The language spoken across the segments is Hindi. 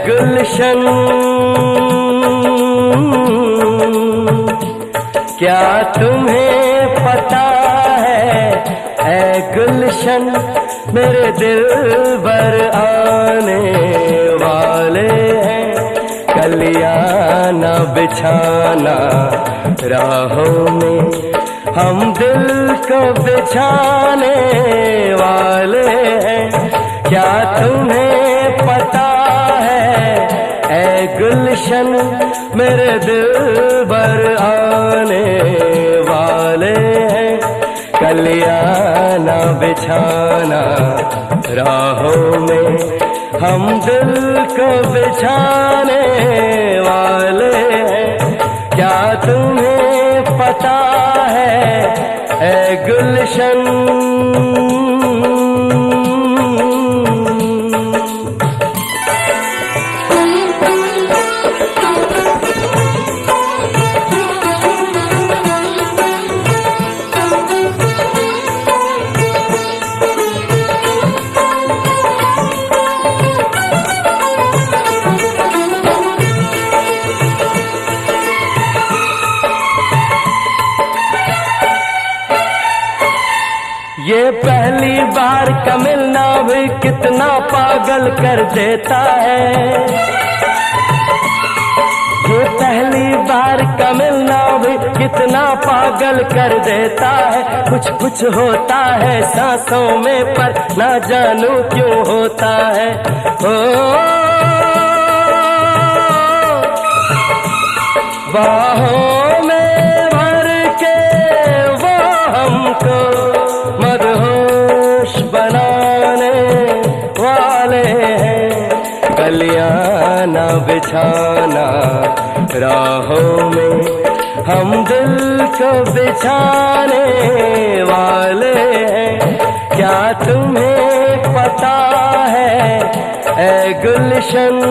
गुलशन क्या तुम्हें पता है ऐ गुलशन मेरे दिल भर आने वाले हैं। कलियां न बिछाना राहों में हम दिल को बिछाने वाले हैं। क्या तुम्हें पता है ऐ गुलशन मेरे दिल भर आने वाले हैं। कलियां न बिछाना राहों में हम दिल को बिछाने वाले हैं। क्या तुम्हें पता है ऐ गुलशन। ये पहली बार का मिलना भी कितना पागल कर देता है। ये पहली बार का मिलना भी कितना पागल कर देता है। कुछ कुछ होता है सांसों में पर ना जानू क्यों होता है। ओ बाहों में भर के वो हमको मदहोश बनाने वाले हैं। कलियां न बिछाना राहों में हम दिल को बिछाने वाले हैं। क्या तुम्हें पता है ऐ गुलशन।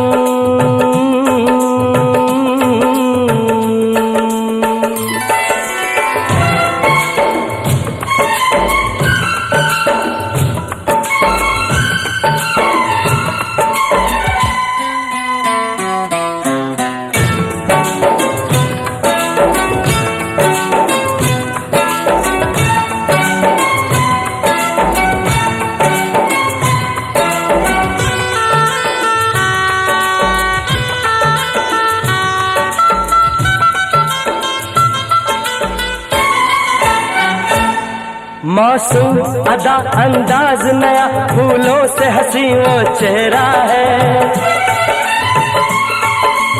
मासूम अदा अंदाज नया फूलों से हंसी वो चेहरा है।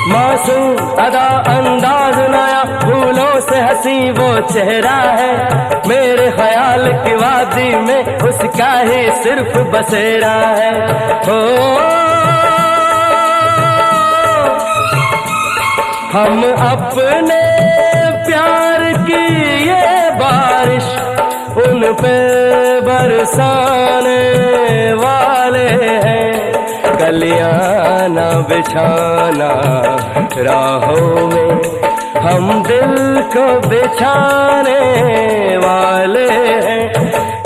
मासूम अदा अंदाज नया फूलों से हंसी वो चेहरा है। मेरे ख्याल की वादी में उसका ही सिर्फ बसेरा है। ओ हम अपने प्यार की ये बारिश उन पे बरसाने वाले हैं। कलियां न बिछाना राहों में हम दिल को बिछाने वाले हैं।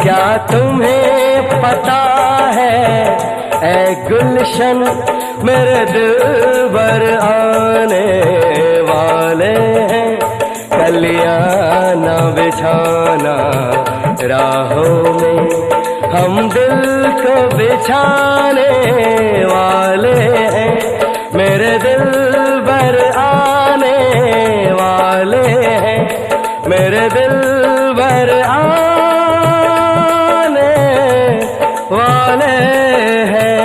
क्या तुम्हें पता है ऐ गुलशन मेरे दिल भर आने वाले हैं। कलियां न बिछाना राहों में हम दिल को बिछाने वाले हैं। मेरे दिल भर आने वाले हैं। मेरे दिल भर आने वाले हैं।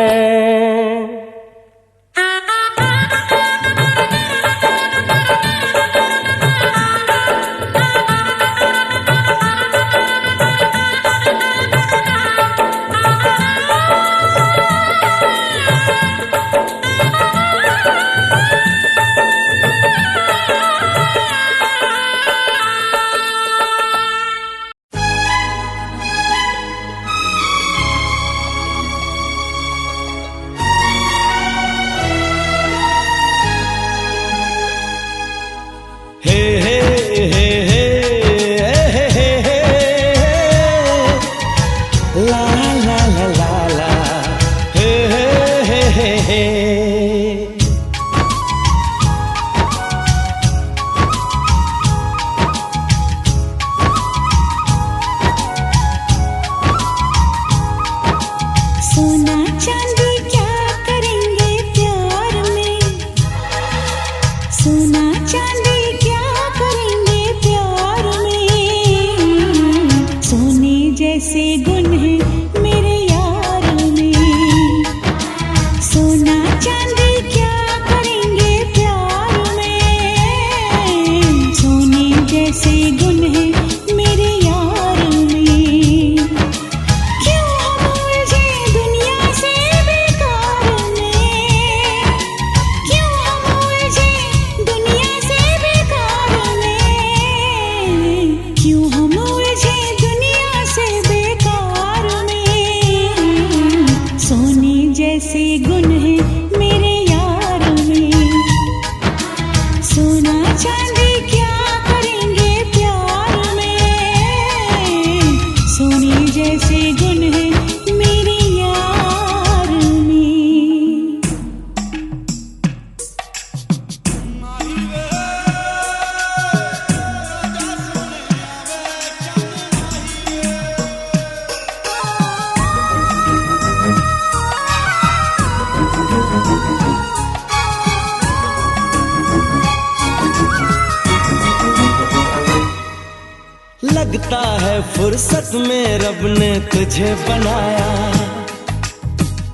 लगता है फुर्सत में रब ने तुझे बनाया,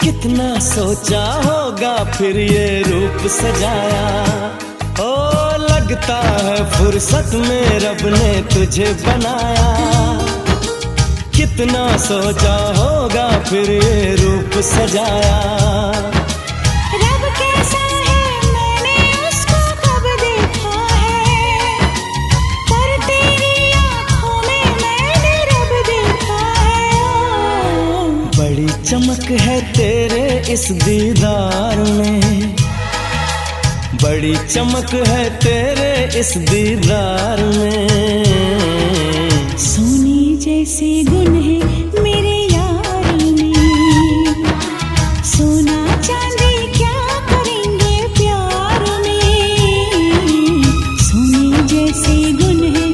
कितना सोचा होगा फिर ये रूप सजाया। ओ लगता है फुर्सत में रब ने तुझे बनाया, कितना सोचा होगा फिर ये रूप सजाया। रब कैसा है मैंने उसको कब देखा है, पर तेरी आँखों में मैंने रब देखा है। बड़ी चमक है तेरे इस दीदार में, बड़ी चमक है तेरे इस दीदार में। सोने जैसे गुण है मेरे यार में, सोना चांदी क्या करेंगे प्यार में। सोने जैसे गुण है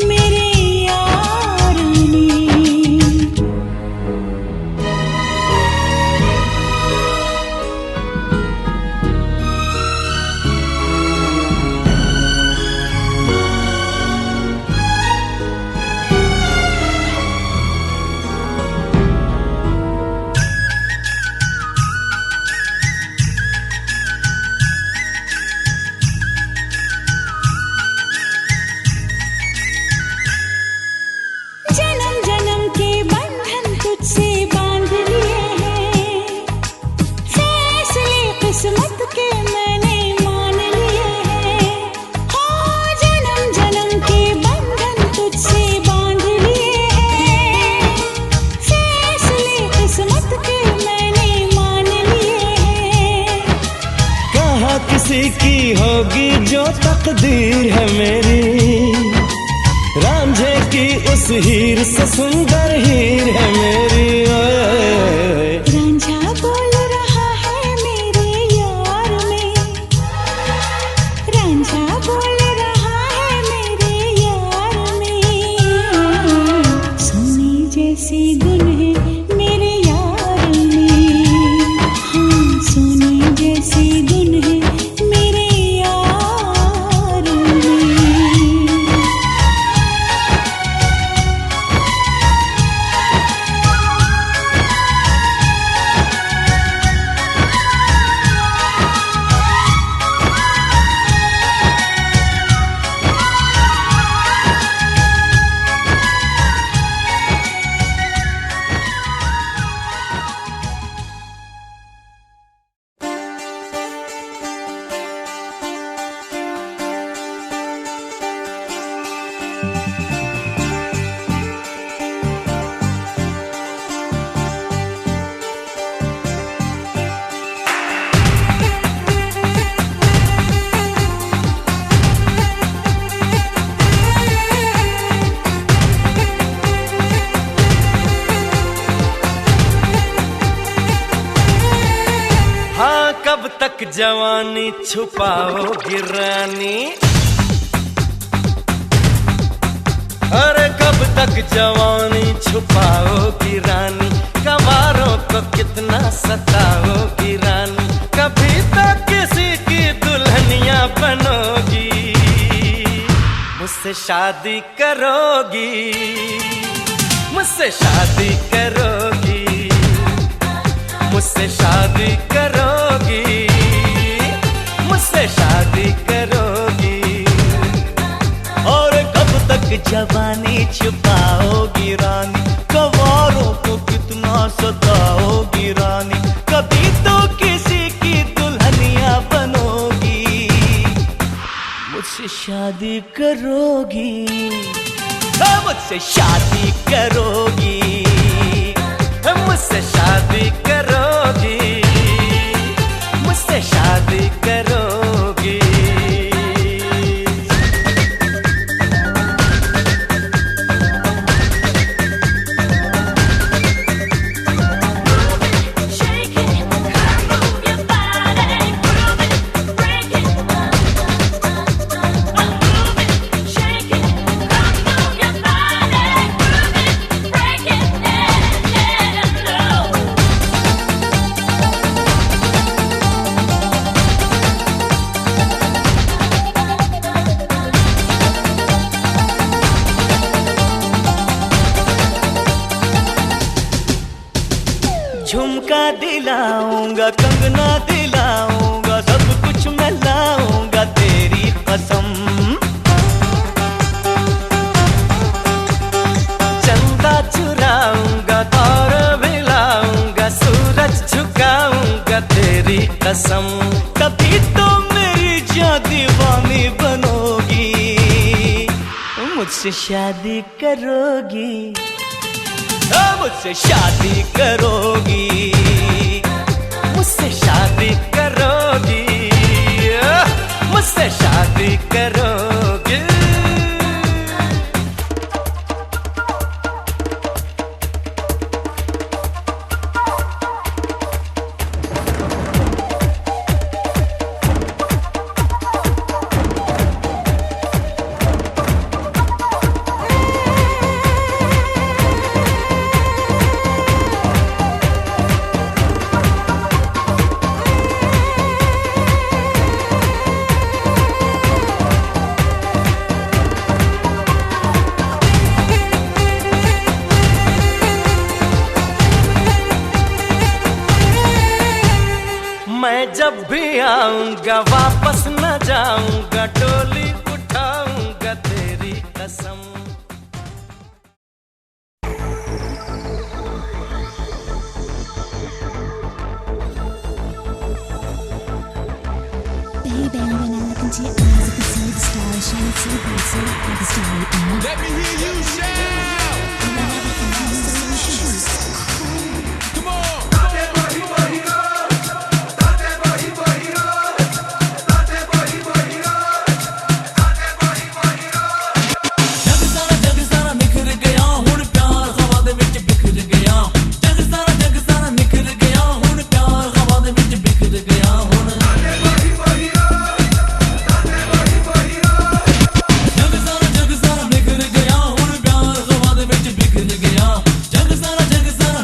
मेरे यार में। जन्म जन्म के बंधन तुझसे बांध लिए हैं, फैसले किस्मत के मैंने मान लिए हैं। हो जन्म जन्म के बंधन तुझसे बांध लिए हैं, फैसले किस्मत के मैंने मान लिए हैं। कहाँ किसी की होगी जो तकदीर है मेरी, रांझे की उस हीर से सुंदर हीर है मेरी। ओए रांझा बोल रहा है मेरे यार में, रांझा बोल रहा है मेरे यार में। सोने जैसे गुण है मेरे यार में, हाँ सोने जैसे गुण है मेरे यार में। कब तक जवानी छुपाओगी रानी, अरे कब तक जवानी छुपाओगी रानी। कवारों को कितना सताओगी रानी, कभी तो किसी की दुल्हनिया बनोगी। मुझसे शादी करोगी, मुझसे शादी करोगी, मुझसे शादी करोगी, मुझसे शादी करोगी। और कब तक जवानी छुपाओगी रानी, कवारों को कितना सताओगी रानी। कभी तो किसी की दुल्हनिया बनोगी, मुझसे शादी करोगी, मुझसे शादी करोगी, मुझसे शादी करोगी, मुझसे शादी करोगी। लाऊंगा, कंगना दिलाऊंगा, सब कुछ मैं लाऊंगा तेरी कसम। चंदा चुराऊंगा, तारे भी लाऊंगा, सूरज झुकाऊंगा तेरी कसम। तभी तो मेरी जान दीवानी बनोगी, मुझसे शादी करोगी, मुझसे शादी करोगी, मुझसे शादी करोगी, मुझसे शादी करोगी। मैं जब भी आऊंगा वापस न जाऊंगा, डोली उठाऊंगा तेरी कसम। Baby, when I look into your eyes, I can see the stars shining so bright, so like the starry. Let me hear you shout! Come on! जग सारा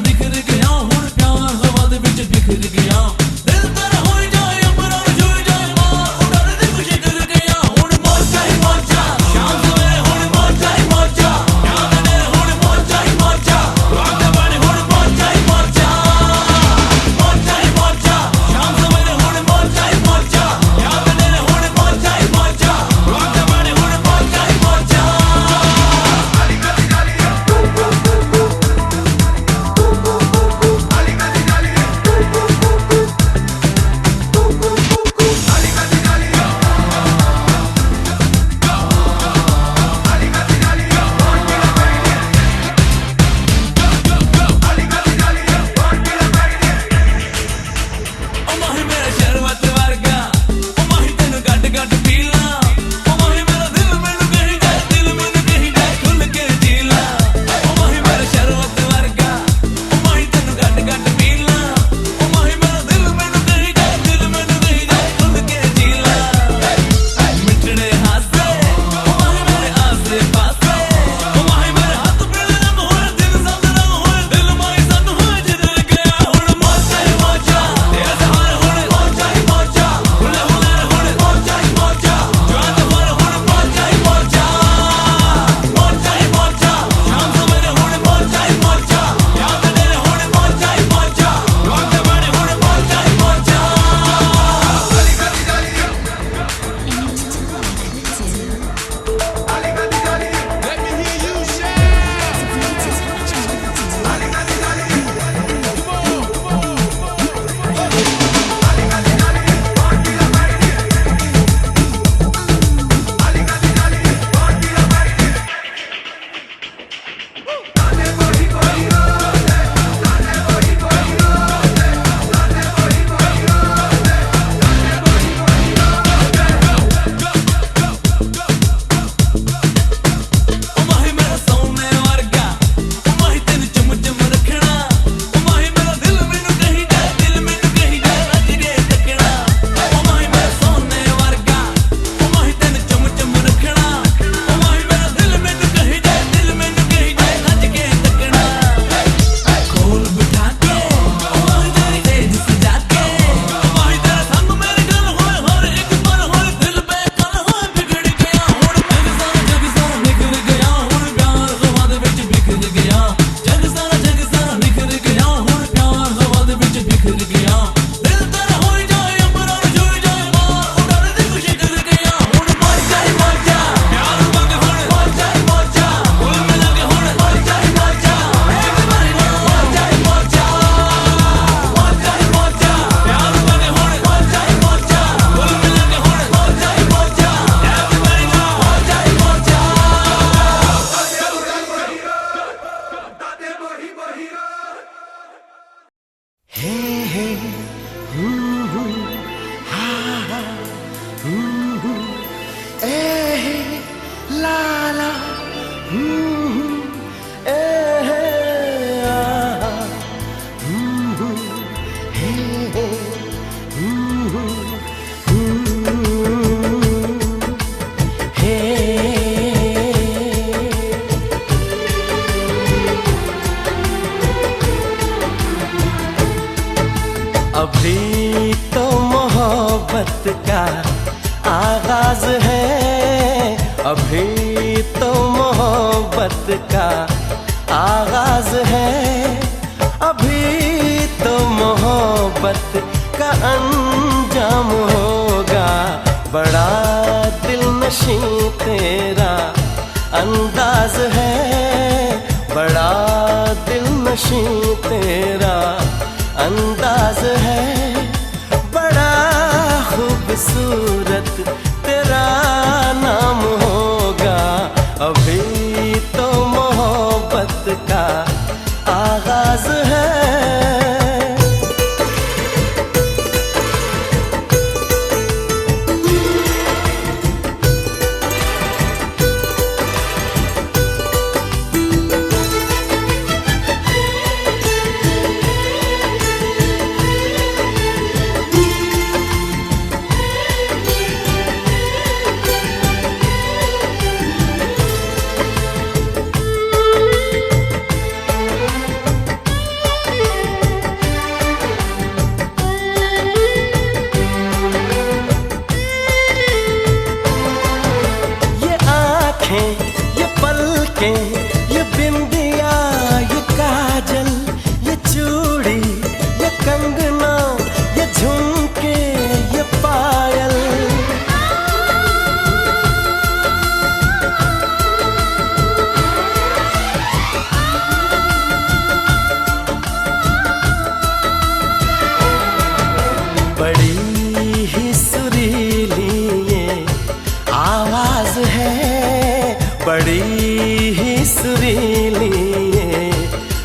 का आगाज है, अभी तो मोहब्बत का आगाज है, अभी तो मोहब्बत का अंजाम होगा। बड़ा दिलनशी तेरा अंदाज है, बड़ा दिलनशी तेरा अंदाज है, बड़ा खूबसूरत तेरा नाम होगा। अभी तो मोहब्बत का आगाज है। ये पलकें, ये बिंदिया, ये काजल, ये चूड़ी, ये कंगना, ये झुमके, ये पायल, बड़ी ही सुरीली ये आवाज है, बड़ी ही सुरीली ये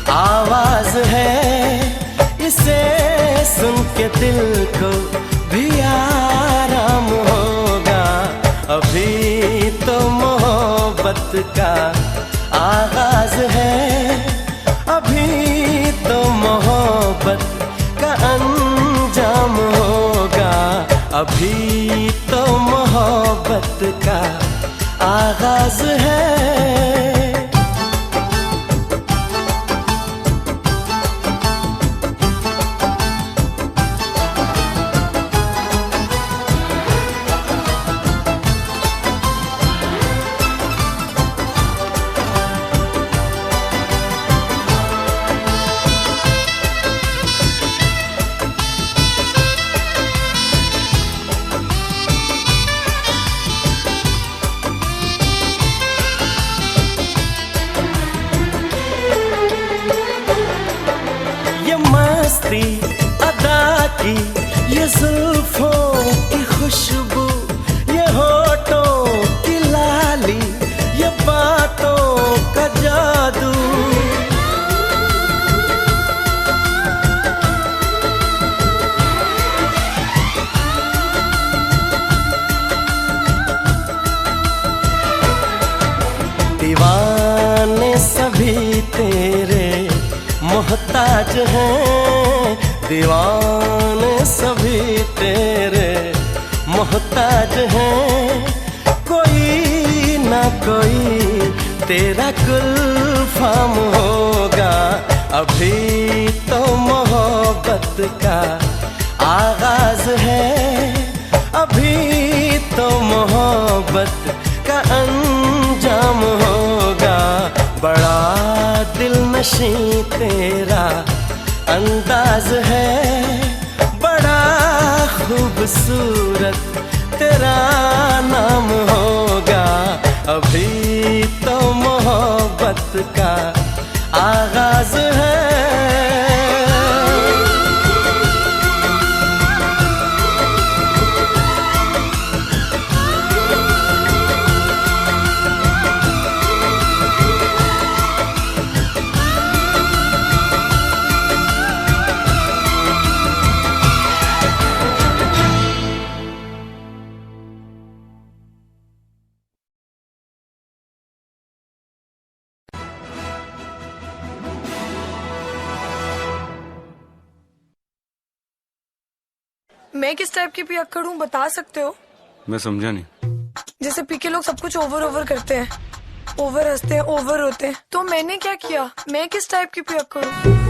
आवाज है। इसे सुन के दिल को भी आराम होगा। अभी तो मोहब्बत का आगाज है, अभी तो मोहब्बत का अंजाम होगा। अभी तो मोहब्बत का आगाज है। अदा की ये जुल्फों की खुशबू, ये होठों की लाली, ये बातों का जादू, दीवाने सभी तेरे मोहताज हैं, दीवाने सभी तेरे मोहताज हैं। कोई ना कोई तेरा गुलफाम होगा। अभी तो मोहब्बत का आगाज है, अभी तो मोहब्बत का अंजाम होगा। बड़ा दिलनशी तेरा अंदाज है, बड़ा खूबसूरत तेरा नाम होगा। अभी तो मोहब्बत का आगाज है। मैं किस टाइप की पियक्कड़ हूँ बता सकते हो? मैं समझा नहीं। जैसे पी के लोग सब कुछ ओवर करते हैं, ओवर हंसते हैं, ओवर रोते हैं, तो मैंने क्या किया? मैं किस टाइप की पियक्कड़ हूँ?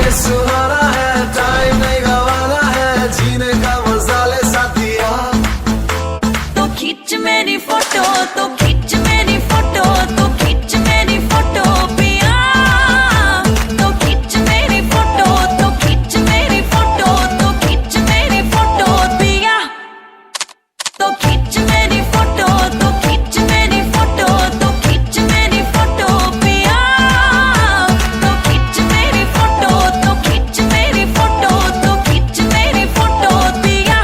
ये सुहाना है, टाइम नहीं गवाना है, जीने का मजा ले साथिया। तो खींच मेरी फोटो, तो खींच मेरी फोटो, तो खींच मेरी फोटो पिया। तो खींच मेरी फोटो, तो खींच मेरी फोटो, तो खींच मेरी फोटो पिया। तो खींच मेरी फोटो, तो खींच मेरी फोटो, तो खींच मेरी फोटो पिया। तो खींच मेरी फोटो, तो खींच मेरी फोटो, तो खींच मेरी फोटो पिया।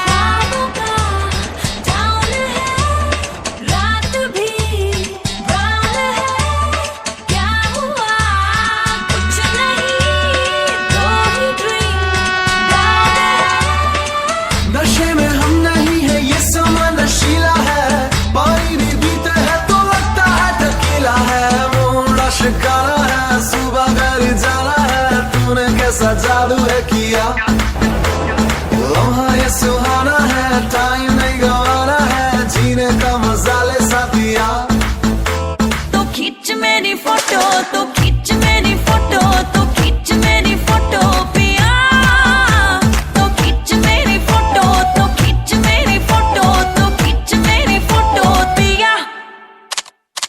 ख्वाबों का जाल है, रात भी ब्राउन है। क्या हुआ कुछ नहीं, दो ही ड्रीम डाउन है। नशे में हम नहीं है, ये समा नशीला है, पानी भी पीते हैं तो लगता है टकीला है। मोड़ा शिकारा है, सुबह घर जाना है, तूने कैसा जादू है किया। लम्हा ये सुहाना है, टाइम नहीं गवाना है, जीने का मजा ले साथिया। तो खींच मेरी फोटो, तो खींच मेरी फोटो, तो खींच मेरी फोटो पिया। तो खींच मेरी फोटो, तो खींच मेरी फोटो, तो खींच मेरी फोटो पिया।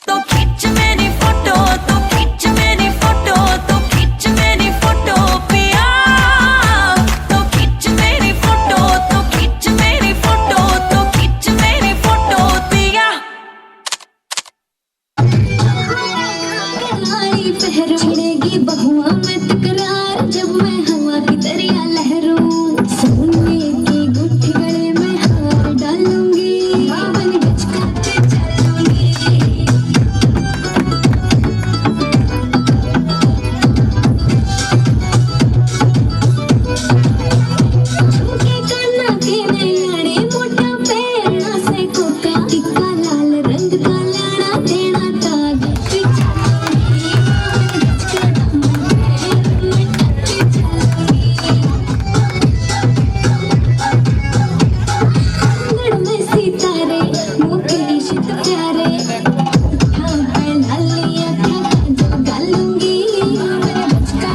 तो खींच मेरी फोटो, तो खींच मेरी फोटो, तो खींच मेरी फोटो पिया। तो खींच मेरी फोटो, तो खींच मेरी फोटो, तो खींच मेरी फोटो पिया। नारी पहर उड़ेगी बहुआ में तकरार, जब मैं हवा की दरिया लहरूं। सोने की गुट्ठी गले में हार डालूंगी, बावन गज करके चलूंगी। झुमके कान्हा के नैनाने, मोटा पैर ना से कोका, टिक्का लाल रंग का लाड़ा देना ताज। चलूंगी बावन गज के दामन में, मैं टच चलूंगी। आंगन में सितारे, मोती शित प्यारे, हाँ मैं लाली आँखों का जो गालूंगी, मेरे बचका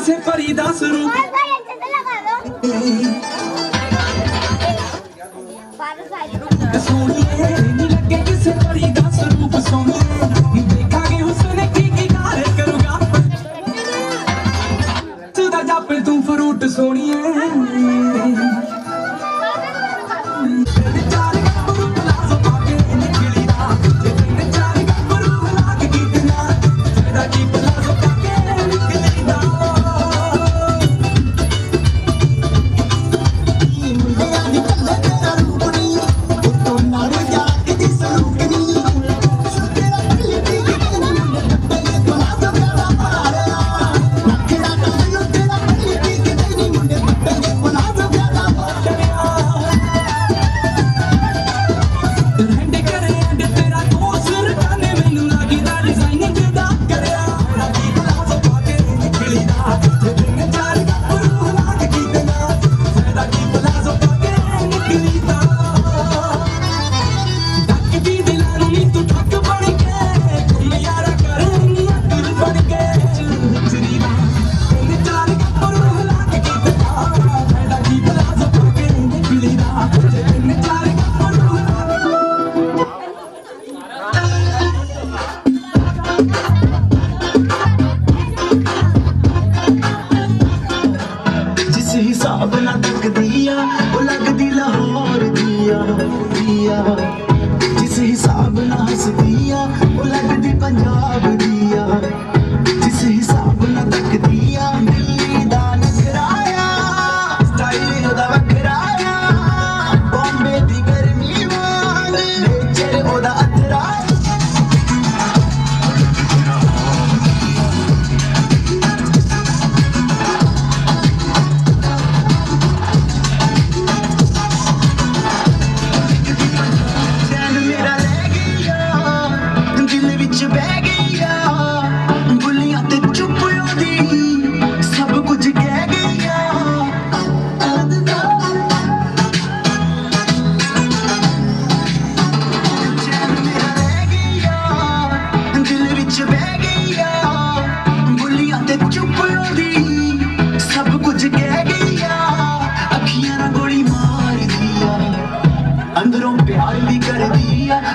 किसे परी दा स्वरूप सोनिए नी लगे किसे परी दा स्वरूप सोनिए देखा हुस्न की गाल करूंगा सुधा जापे तू फ्रूट सोनिए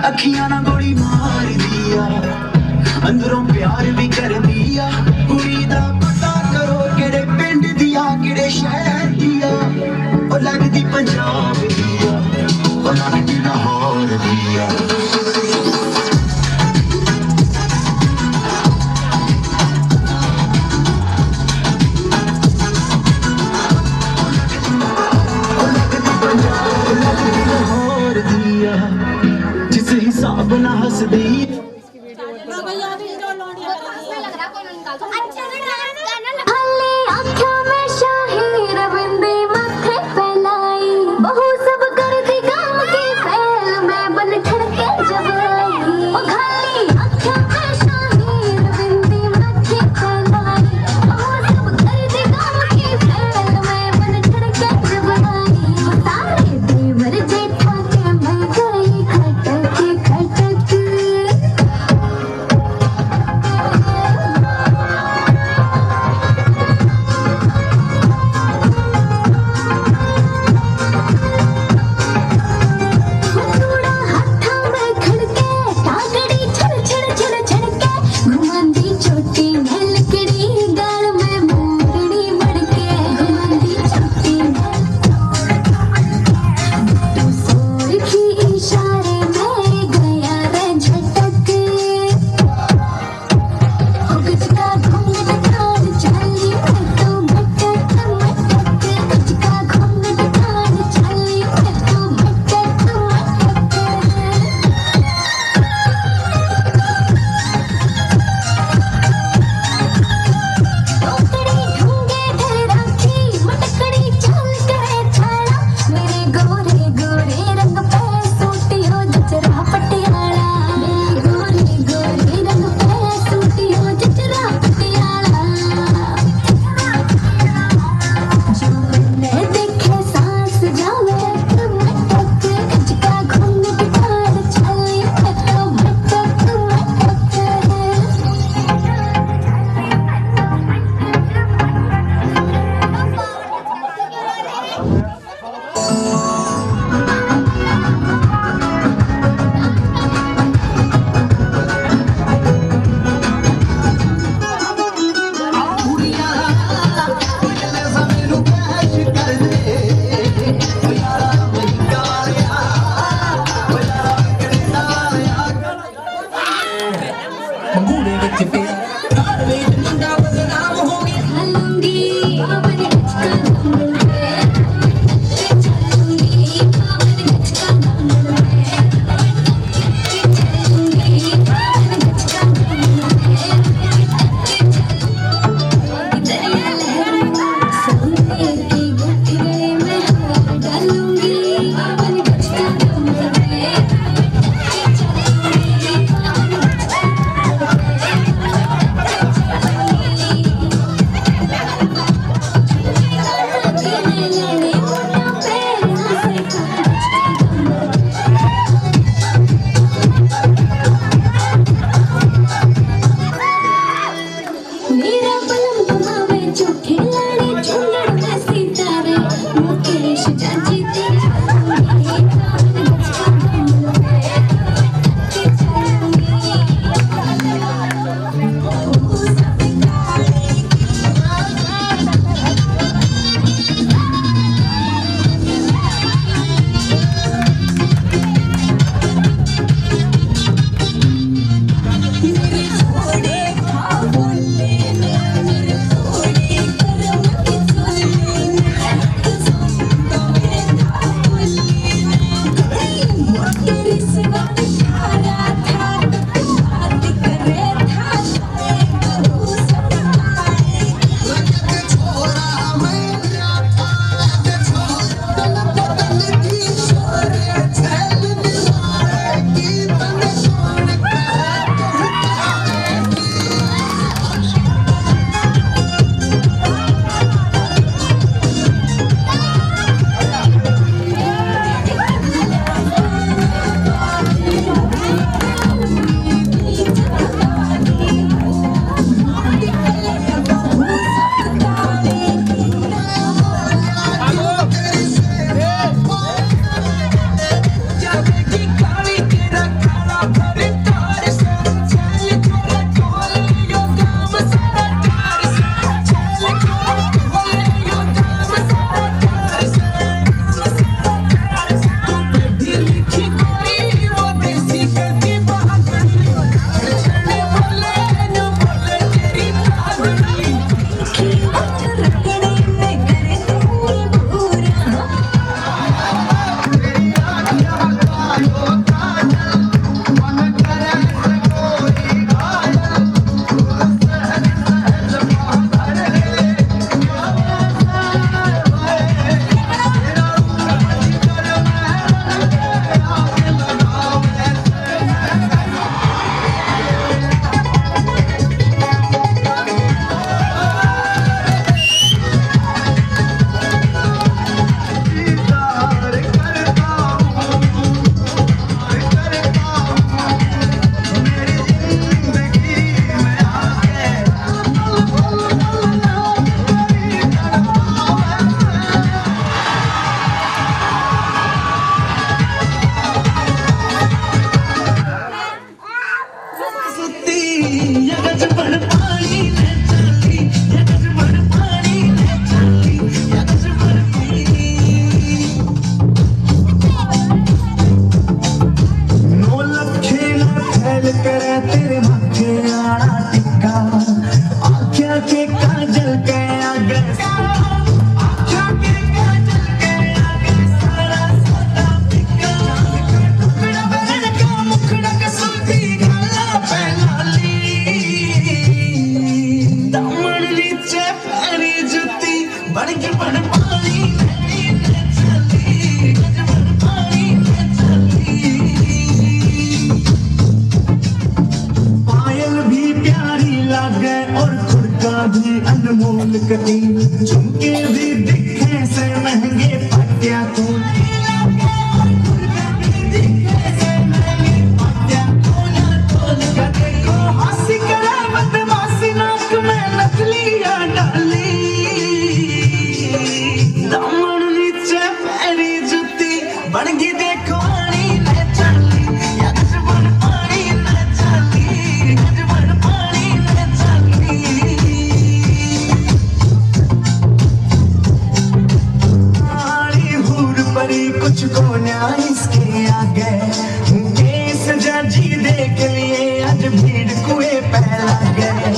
अखियां ना गोली मार दिया अंदरों प्यार भी कर दिया कुड़ी दा पता करो केड़े पिंड दिया केड़े शहर दिया ओ लगदी पंजाब दिया ओ लगदी लाहौर दिया हंस दी काजल के आगे आँखों के काजल के आगे सारा सौदा फिका टुकड़ा बहन का मुखड़ा कसूती गला पहनाली दामन नीचे पैरी जुती बन के बन पानी ने चली बन पानी ने चली पायल भी प्यारी लागे और खुड़का भी अनमोल कटी झुमके भी दिखे से महंगे पाटिया तो हंसी करे बदमाशी नाक में नकलियां डाली दामन नीचे पैरी जुती बन गई देखो पानी ने चली बन पानी ने चली बन पानी ने चली सारी हूर परी कुछ को न्याय इसके आगे केस जजी देख लिए आज भीड़ कुएं पहला गए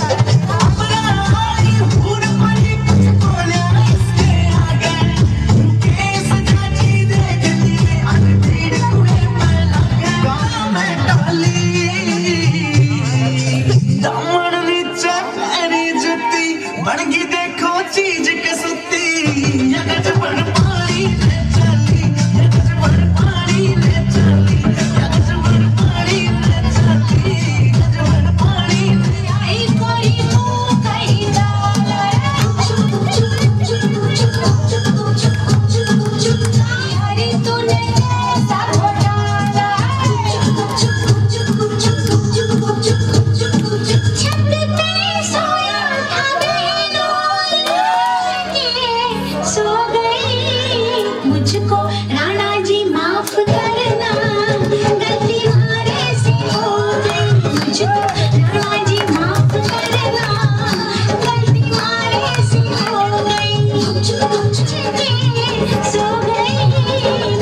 बन गई देखो चीज कसुती यगज बन पानी ने चली यगज बन पानी ने चली यगज बन पानी ने चली यगज बन पानी ने आई कोई तू कहीं डाला यारी तूने कैसा घोटाला छत पे सोया था सो गई मुझको राणा जी माफ करना गलती हमारे से हो गई मुझको राणा जी माफ करना गलती हमारे से हो गई सो गई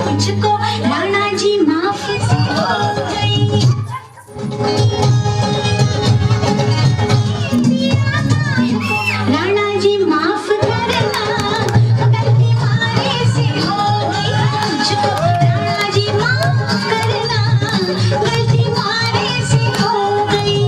मुझको राणा जी माफ से हो गई राणा जी माफ करना गलती हमारे से हो गई मुझको राणा जी माफ करना गलती हमारे से हो गई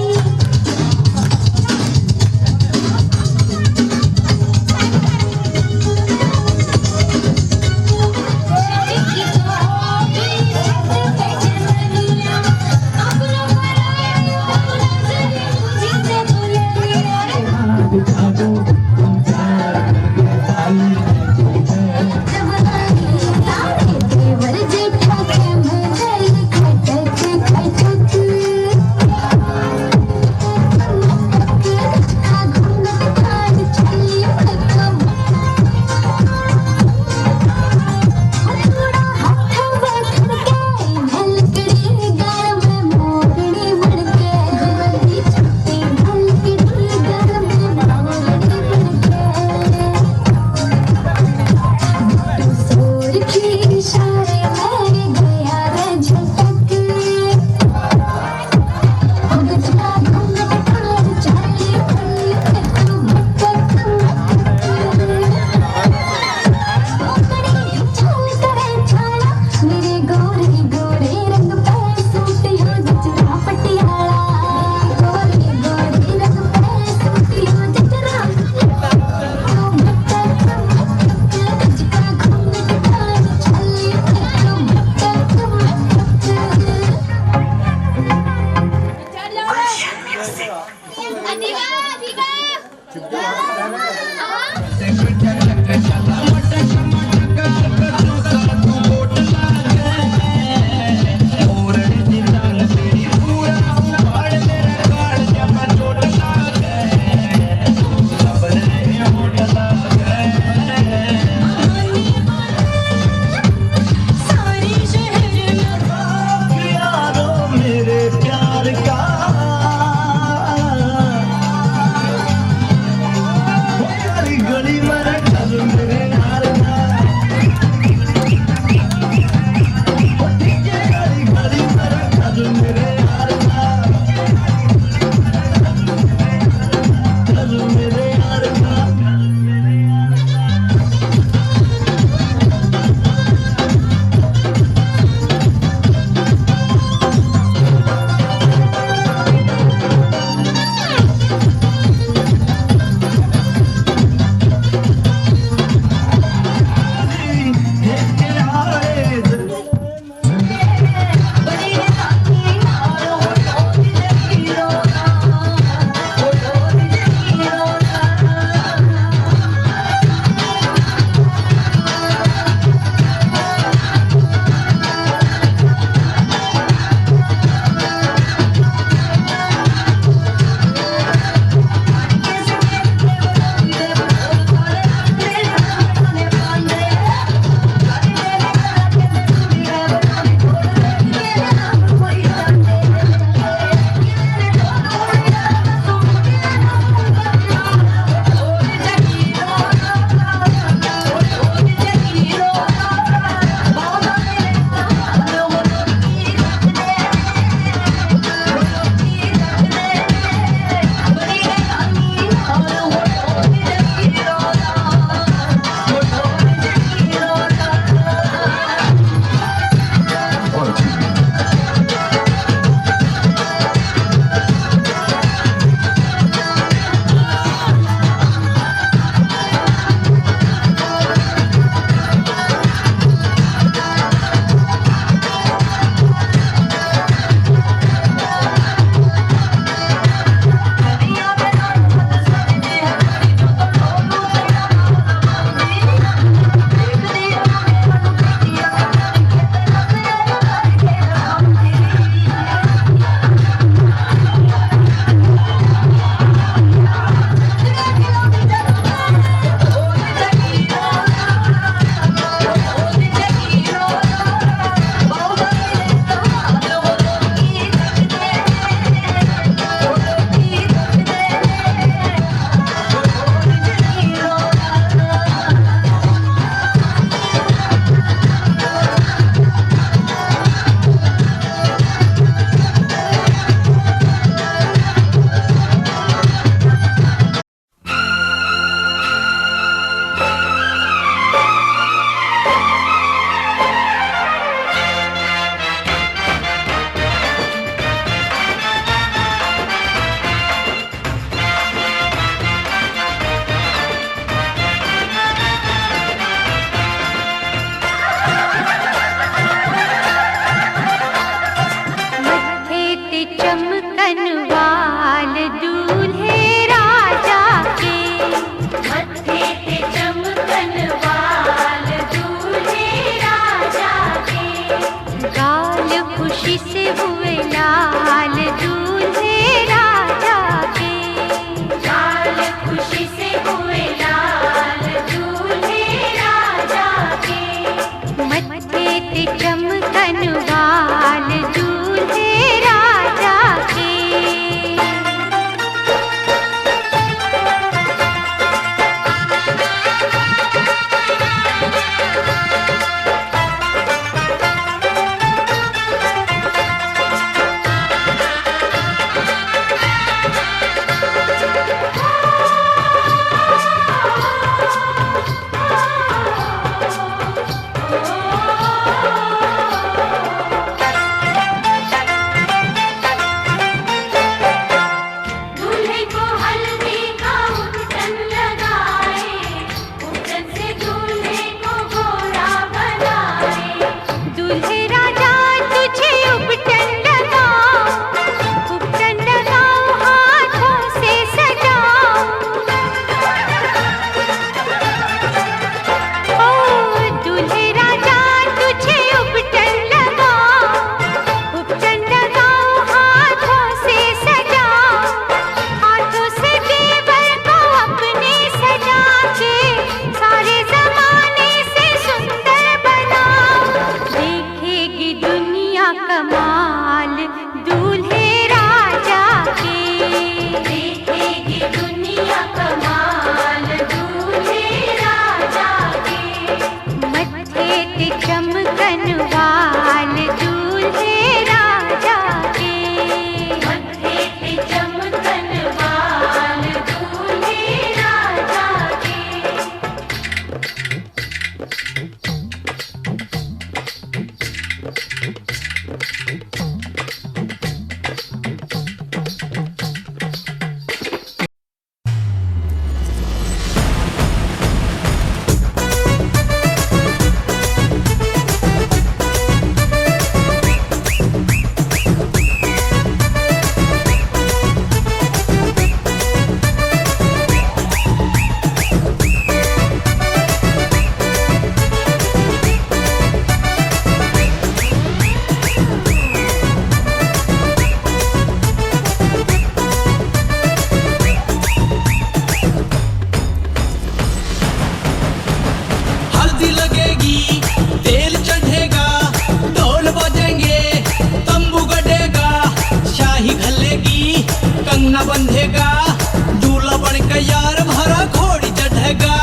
चढ़ेगा।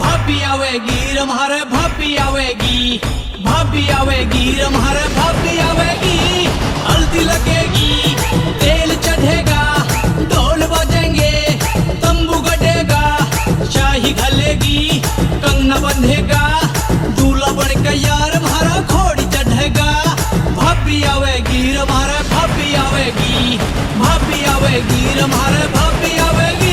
भाभी आवेगी रम्हारे भाभी आवेगी, भाभी आवेगी रम्हारे भाभी आवेगी। हल्दी लगेगी तेल चढ़ेगा, ढोल बजेंगे तंबू गड़ेगा। शाही घलेगी कंगना बंधेगा, दूल्हा बनके यार हमारा घोड़ी चढ़ेगा। भाभी आवेगी रम्हारे भाभी आवेगी, भाभी आवेगी रम्हारे भाभी आवेगी।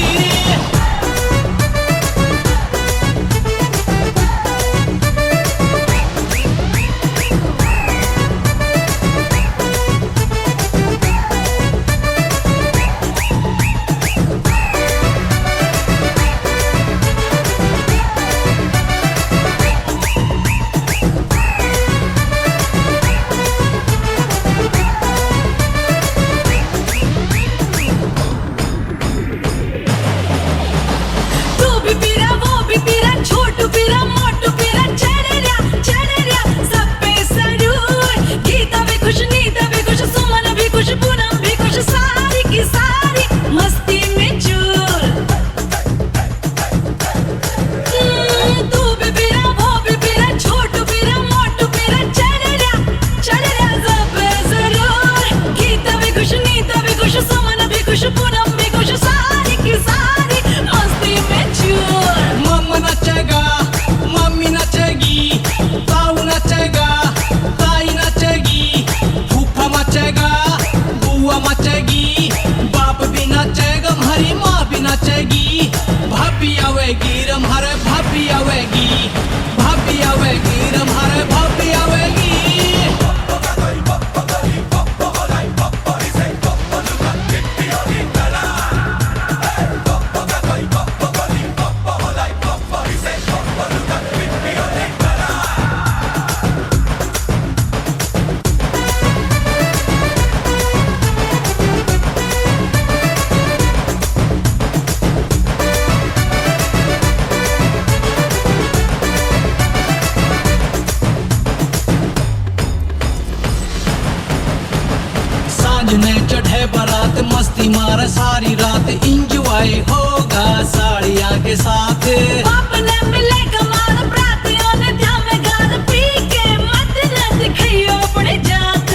तू भी पीरा वो भी पीरा, छोटू पीरा मोटू पीरा, चढ़ेरिया सब पे सरूर। गीता भी खुश नीता भी खुश, सुमन भी खुश पूनम भी खुश, सारी की सारी मस्ती में चूर। तू भी पीरा वो भी पीरा, छोटू पीरा मोटू पीरा, चढ़ेरिया सब पे सरूर। गीता भी खुश नीता भी खुश, सुमन भी खुश पूनम भी खुश, सारी की सारी मस्ती में चूर। मम्मा नचेगा मम्मी नचेगी, ताऊ नचेगा ताई नचेगी, फूफा मचेगा बुआ मचेगी, बाप भी नचेगा हमारी माँ भी नचेगी। भाभी आवेगी रम्हारे भाभी आवेगी, भाभी आवेगी रम्हारे भाभी आवेगी। सांझ ने चढ़े बारात मस्ती मार सारी रात, इंजॉय होगा साड़ियाँ के साथ। बाप ने मिलेगा मार, प्रातियों ने ध्यान में गार, पी के मत न दिखाइयो अपनी जात।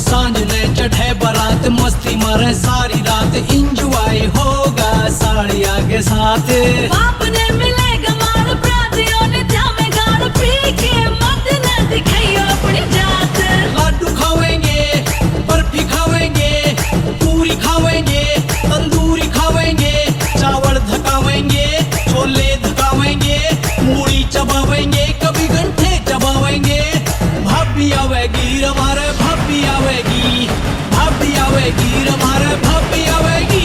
सांझ ने चढ़े बारात मस्ती मारे सारी रात, इंजॉय होगा साड़ियाँ के साथ। बाप ने मिलेगा मार, प्रातियों ने ध्यान में गार, पी के मत न दिखाइयो अपनी जात। लाडू खावेंगे बर्फी खावेंगे, पूरी खावेंगे तंदूरी खावेंगे, चावल धकावेंगे छोले धकावेंगे, मूड़ी चबावेंगे कभी घंटे चबावेंगे। भाभी आवेगी रम्हारे भाभी आवेगी, भाभी आवेगी रम्हारे भाभी आवेगी।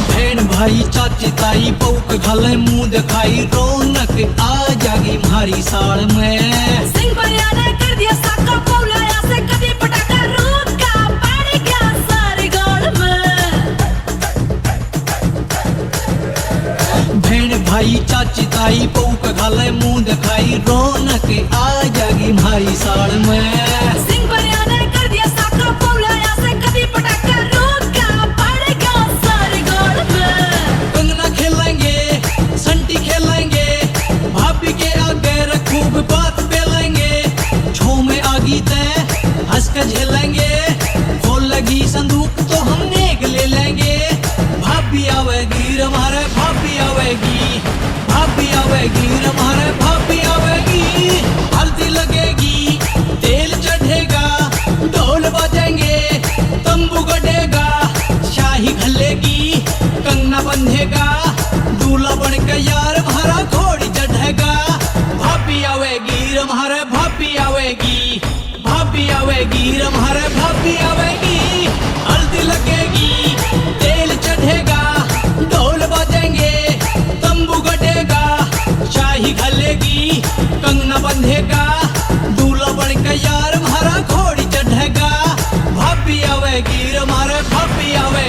बहन भाई चाची ताई पौक घले मुंह दिखाई, रौनक आ जागी हमारी साल में। सिंह परिया ने कर दिया साका, पौलाया से कभी पटाखा, रोका पड़ गया सारे गाल में। बहन भाई चाची ताई पौक घले मुंह दिखाई, रौनक आ जागी हमारी साल में। सिंह परिया ने कर दिया साका, पौलाया से कभी पटाखा, रोका पड़ गया सारे गाल में। कंगना खेलेंगे संटी खेलेंगे, भाभी के आगे खूब बात पेलेंगे, छो में आगी तय हंस के झेलेंगे, खोल लगी संदूक तो हम नेक ले लेंगे। भाभी आवेगी रम्हारे भाभी आवेगी, भाभी आवेगी रम्हारे भाभी आवेगी। हल्दी लगेगी तेल चढ़ेगा, ढोल बजेंगे तंबू गड़ेगा, शाही घलेगी कंगना बंधेगा, दूल्हा बनके यार हमारा घोड़ी चढ़ेगा। भाभी आवेगी रम्हारे भाभी आवेगी, भाभी आवेगी रम्हारे भाभी आवेगी। हल्दी लगेगी तेल चढ़ेगा, ढोल बजेंगे तंबू गड़ेगा, शाही घलेगी कंगना बंधेगा, दूल्हा बनके यार हमारा घोड़ी चढ़ेगा। भाभी आवेगी रम्हारे भाभी आवेगी।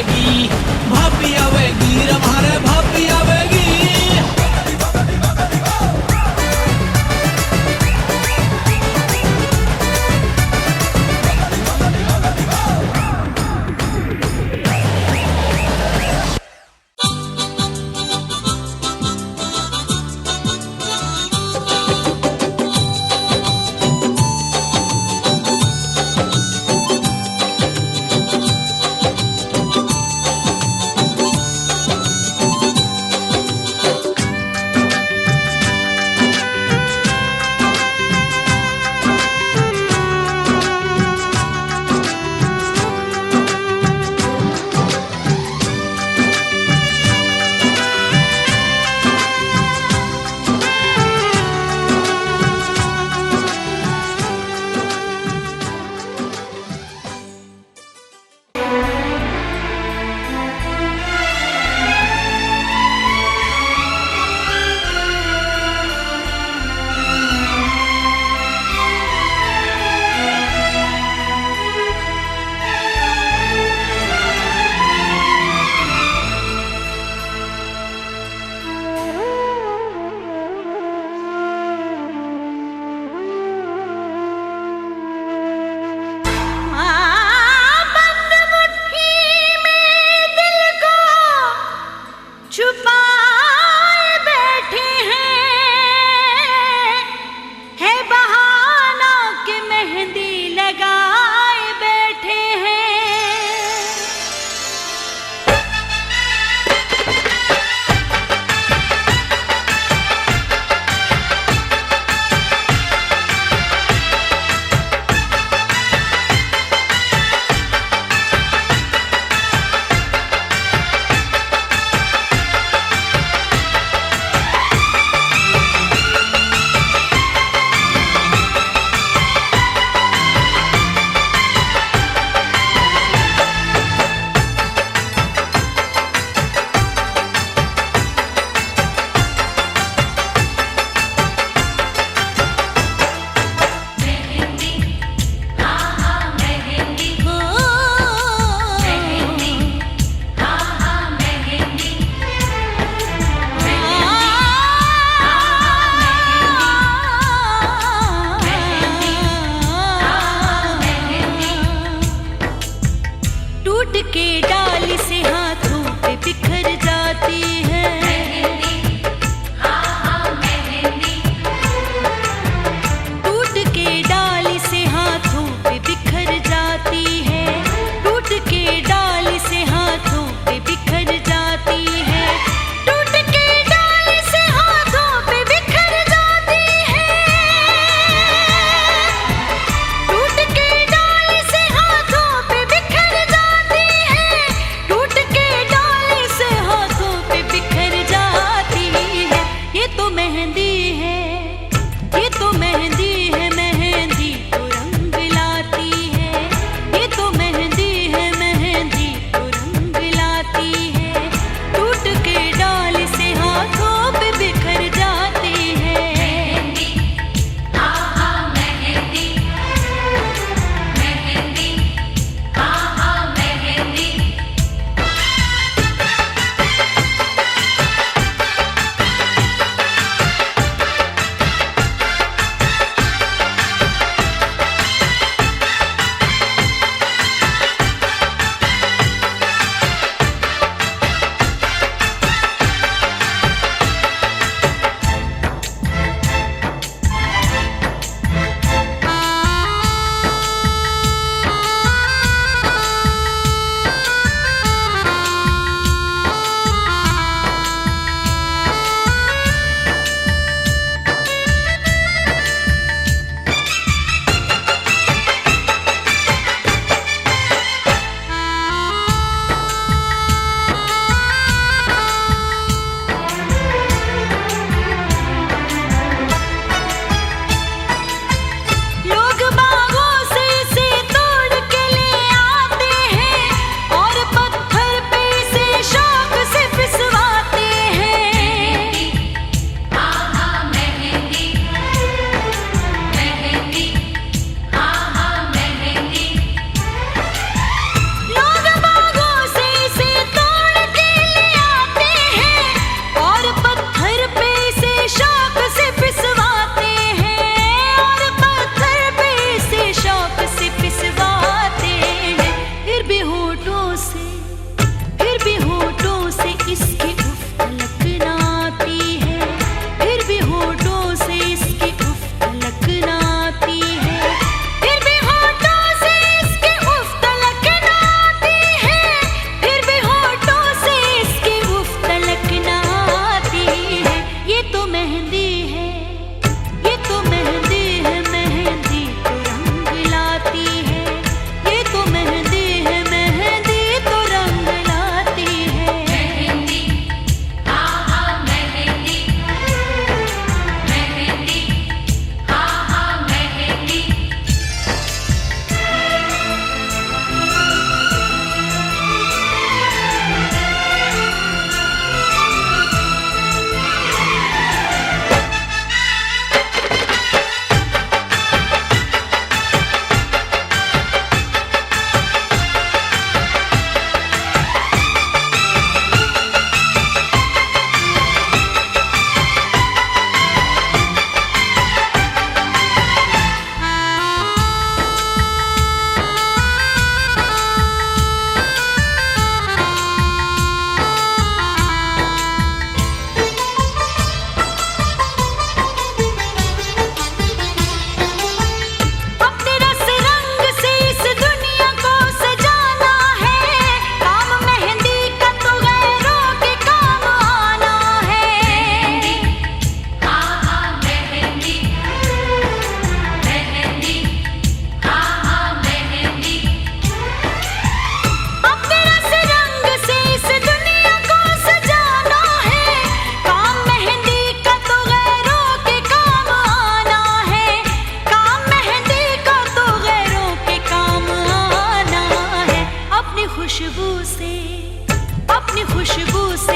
डाली से हाथों पे बिखर जाती है। टूट के डाली से हाथों पे बिखर जाती है। टूट के डाली से हाथों पे बिखर जाती है। टूट के डाली से हाथों पे बिखर जाती है। टूट के डाली से हाथों पे बिखर जाती है। टूट के डाली से हाथों पे बिखर जाती है। ये तो मेहंदी है, ये तो मेहंदी है, मेहंदी तो रंग लाती है। ये तो मेहंदी है, मेहंदी तो रंग लाती है। टूट के डाली से हाथों पे बिखर जाती है। लोग बागों से इसे तोड़ के ले आते हैं और पत्थर पे इसे शौक से फिसवाते हैं। लोग बागों से इसे तोड़ के ले आते हैं और पत्थर पे इसे शौक से फिसवाते हैं। और पत्थर पे इसे शौक से फिसवाते हैं। फिर भी होठों से, फिर भी होठों से इसकी उफ तलक ना आती है। फिर भी होठों से इसकी उफ तलक ना आती है। फिर भी होठों से इसकी उफ तलक ना आती है। फिर भी होठों से इसकी उफ तलक ना आती है। ये तो मेहंदी है, ये तो मेहंदी है, मेहंदी तो रंग लाती है। ये तो मेहंदी है, मेहंदी तो रंग लाती है। अपने रस रंग से इस दुनिया को सजाना है। काम मेहंदी का तो गैरों के काम आना है। अपने रस रंग से इस दुनिया को सजाना है। काम मेहंदी का तो गैरों के काम आना है। काम मेहंदी का तो गैरों के काम आना है। अपनी खुशबू से, अपनी खुशबू से